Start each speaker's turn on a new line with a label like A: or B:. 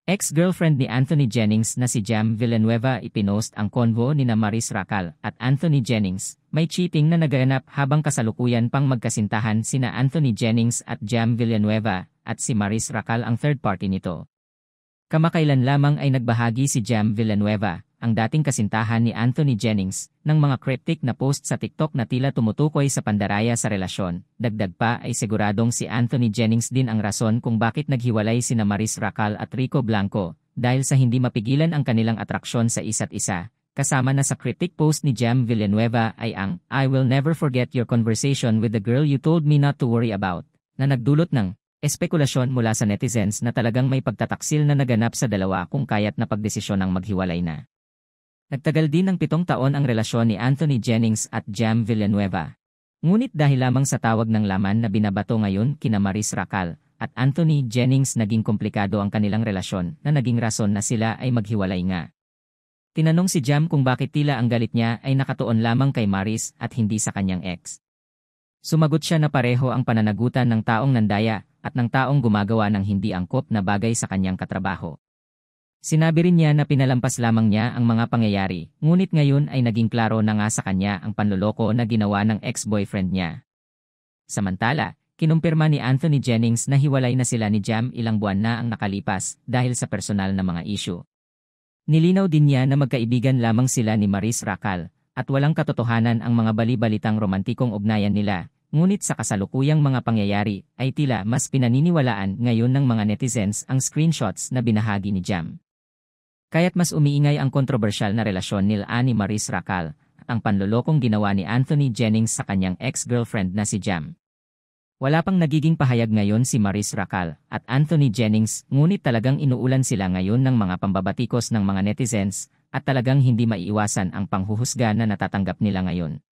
A: Ex-girlfriend ni Anthony Jennings na si Jam Villanueva ipinost ang convo ni na Maris Racal at Anthony Jennings. May cheating na naganap habang kasalukuyan pang magkasintahan sina Anthony Jennings at Jam Villanueva at si Maris Racal ang third party nito. Kamakailan lamang ay nagbahagi si Jam Villanueva, ang dating kasintahan ni Anthony Jennings, ng mga cryptic na post sa TikTok na tila tumutukoy sa pandaraya sa relasyon. Dagdag pa ay siguradong si Anthony Jennings din ang rason kung bakit naghiwalay sina Maris Racal at Rico Blanco, dahil sa hindi mapigilan ang kanilang atraksyon sa isa't isa. Kasama na sa cryptic post ni Jam Villanueva ay ang "I will never forget your conversation with the girl you told me not to worry about," na nagdulot ng espekulasyon mula sa netizens na talagang may pagtataksil na naganap sa dalawa kung kaya't napagdesisyon ng maghiwalay na. Nagtagal din ng 7 taon ang relasyon ni Anthony Jennings at Jam Villanueva. Ngunit dahil lamang sa tawag ng laman na binabato ngayon kina Maris Racal at Anthony Jennings naging komplikado ang kanilang relasyon na naging rason na sila ay maghiwalay nga. Tinanong si Jam kung bakit tila ang galit niya ay nakatuon lamang kay Maris at hindi sa kanyang ex. Sumagot siya na pareho ang pananagutan ng taong nandaya at ng taong gumagawa ng hindi angkop na bagay sa kanyang katrabaho. Sinabi rin niya na pinalampas lamang niya ang mga pangyayari, ngunit ngayon ay naging klaro na nga sa kanya ang panloloko na ginawa ng ex-boyfriend niya. Samantala, kinumpirma ni Anthony Jennings na hiwalay na sila ni Jam ilang buwan na ang nakalipas dahil sa personal na mga issue. Nilinaw din niya na magkaibigan lamang sila ni Maris Racal at walang katotohanan ang mga bali-balitang romantikong ugnayan nila, ngunit sa kasalukuyang mga pangyayari ay tila mas pinaniniwalaan ngayon ng mga netizens ang screenshots na binahagi ni Jam. Kaya't mas umiingay ang kontrobersyal na relasyon nila ni Maris Racal at ang panlolokong ginawa ni Anthony Jennings sa kanyang ex-girlfriend na si Jam. Wala pang nagiging pahayag ngayon si Maris Racal at Anthony Jennings, ngunit talagang inuulan sila ngayon ng mga pambabatikos ng mga netizens at talagang hindi maiiwasan ang panghuhusga na natatanggap nila ngayon.